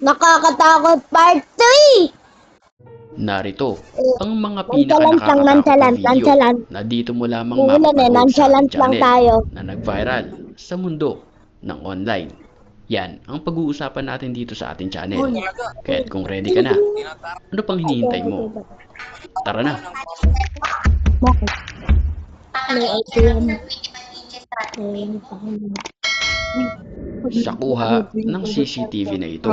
Nakakatakot part 3! Narito ang mga Nonchalant lang, pinakanakakatakot na video nonchalant. na dito mo lamang Uulan eh, mapapanood sa ating nonchalant lang channel tayo. na nag-viral sa mundo ng online. Yan ang pag-uusapan natin dito sa ating channel. Kaya't kung ready ka na, ano pang hinihintay mo? Tara na! Bakit? May ATM. Sa kuha ng CCTV na ito,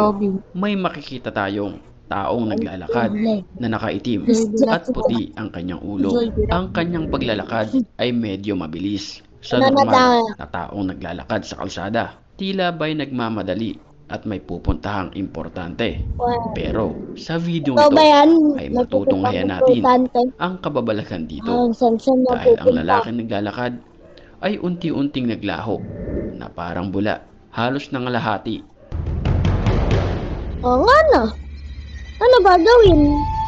may makikita tayong taong naglalakad na nakaitim at puti ang kanyang ulo. Ang kanyang paglalakad ay medyo mabilis sa normal na taong naglalakad sa kalsada. Tila ba'y nagmamadali at may pupuntahang importante. Pero sa video ito ay matutunghayan natin ang kababalagan dito dahil ang lalaking naglalakad ay unti-unting naglaho na parang bula, halos nangalahati. Oo nga na. Ano gagawin?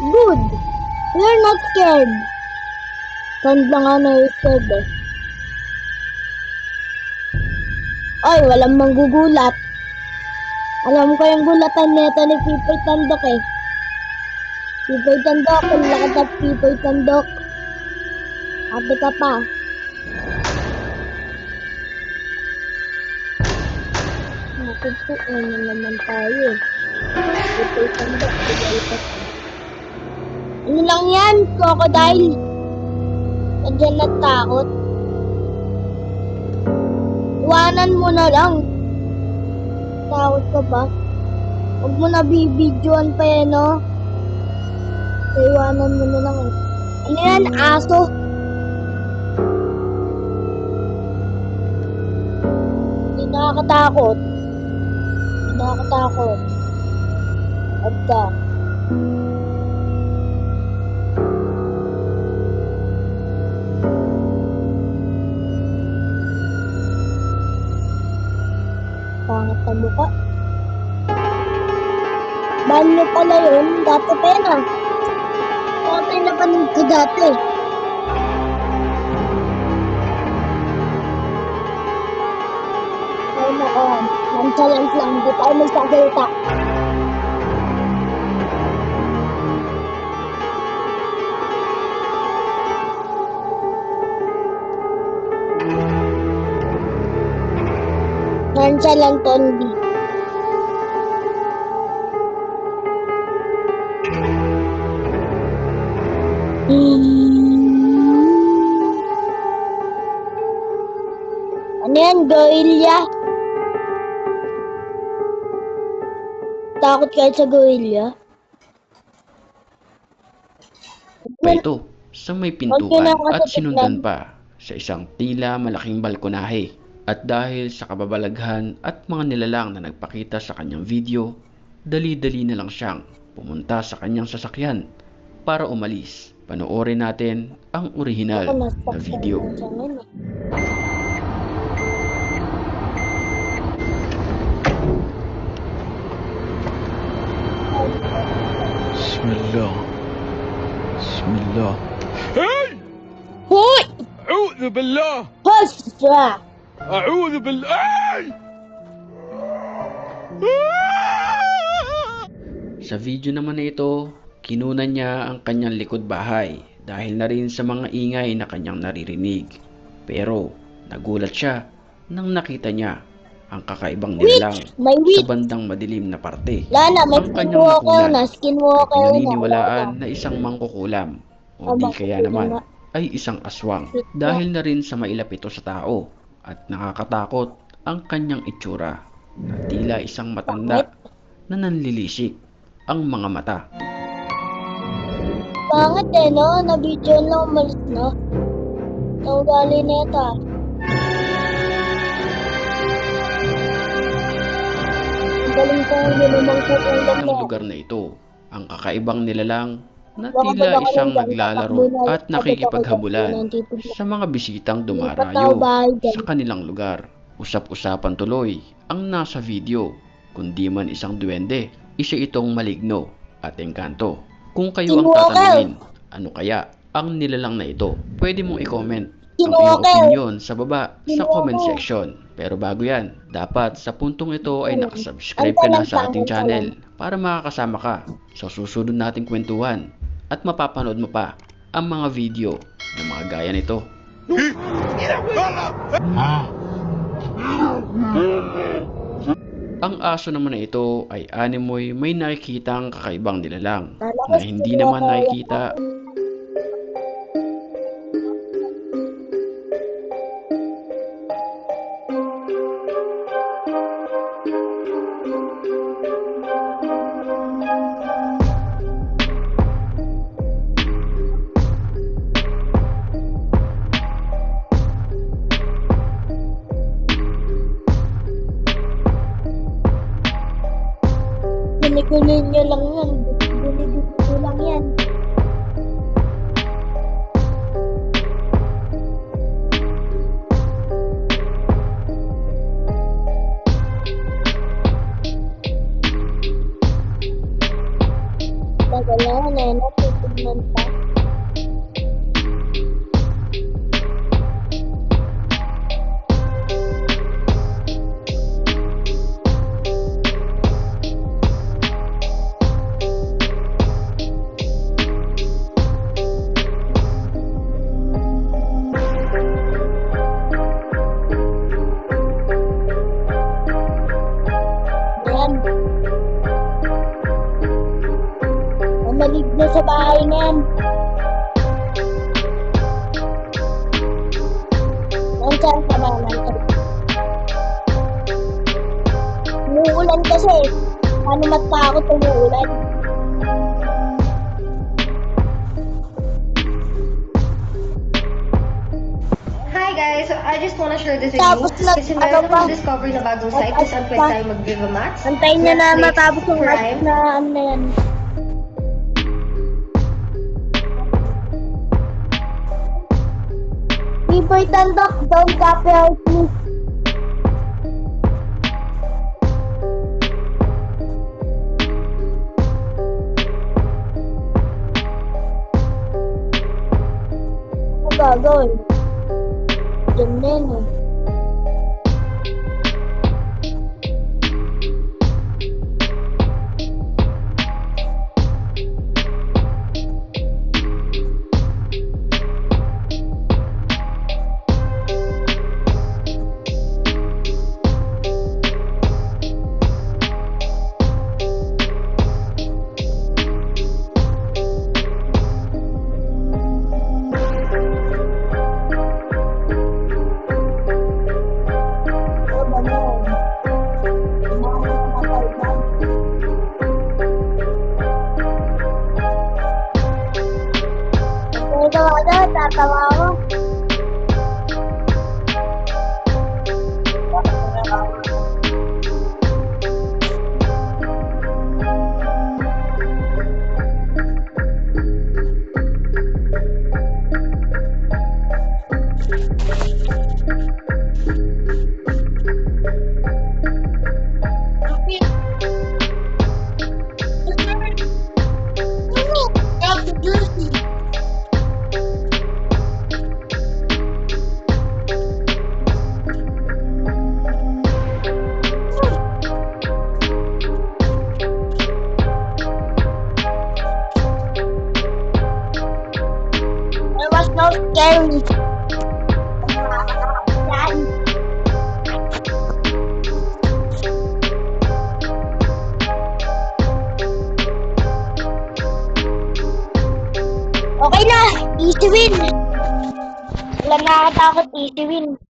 Good. We're not scared. Saan lang nga na-scared eh. Ay, walang manggugulat. Alam ko yung gulatan nito ni Pipoy Tandok eh. Pipoy Tandok, kung lakas at Pipoy Tandok. Ate ka pa. Nakupuan na naman tayo eh. Pipoy Tandok, bigay pa pa. Ano lang yan, crocodile? Nandiyan na takot. Iwanan mo na lang. Takot ka ba? Huwag mo na bibidyoan pa yan, no? Iwanan mo na lang eh. Ano yan, aso? Hindi nakakatakot. Hindi nakakatakot. At ka. Pangat na mukha. Banyo pala yun. Dati pa yan ah. Dati napanood ko dati. Ay nako. Nonchalant lang. Hindi tayo magsasalita. Nonchalant only. Ano yan, gorilla? Takot kahit sa gorilla? Pa ito sa may pintuan at sinundan pa sa isang tila malaking balkonahe. At dahil sa kababalaghan at mga nilalang na nagpakita sa kanyang video, dali-dali na lang siyang pumunta sa kanyang sasakyan para umalis. Panoorin natin ang orihinal na video. Bismillah. Bismillah. Hey! Hoy! أعوذ بالله. Hosra! أعوذ بالله. Sa video naman na ito, kinunan niya ang kanyang likod bahay dahil na rin sa mga ingay na kanyang naririnig. Pero nagulat siya nang nakita niya ang kakaibang nilalang May sa witch! bandang madilim na parte. Lana, may Ang kanyang skinwalker nakunan na. Skinwalker na. Pinaniniwalaan na isang mangkukulam o di kaya naman ay isang aswang dahil na rin sa mailap ito sa tao at nakakatakot ang kanyang itsura na tila isang matanda na nanlilisik ang mga mata. Bakit eh, no? Na-video lang umalis na. Naugali na ito ah. Ang galing ko hindi naman kukulam Ang na. lugar na ito, ang kakaibang nilalang na tila isang naglalaro at nakikipaghabulan sa mga bisitang dumarayo sa kanilang lugar. Usap-usapan tuloy ang nasa video, kundi man isang duwende, isa itong maligno at engkanto. Kung kayo ang tatanungin, ano kaya ang nilalang na ito? Pwede mong i-comment ang iyong opinion sa baba sa comment section. Pero bago yan, dapat sa puntong ito ay nakasubscribe ka na sa ating channel para makakasama ka sa susunod nating kwentuhan at mapapanood mo pa ang mga video ng mga gaya nito. Ang aso naman na ito ay animoy may nakikitang kakaibang nilalang na hindi naman nakikita. Ginigunin nyo lang yan. Ginigunin nyo lang yan. Tagal na yan, natutunan pa. Yan. Mamalig na sa bahay niyan. Nandiyan ka ba? Nandiyan. Umuulan kasi. Paano matakot umuulan? Hi guys, so I just wanna share this with you. Tapos Kasi meron akong discover na bagong site kung saan pwede tayo mag-Viva Max. Antayin niya na Netflix, matapos yung match Prime. na ano na yan. People tandok, don't copyright me. Ano gagawin? Diyan na yun eh. Ano ba na yun? Tatawa na, tatawa ako. It was so scary. Yan. Okay na, easy win. Wala nakakatakot, easy win.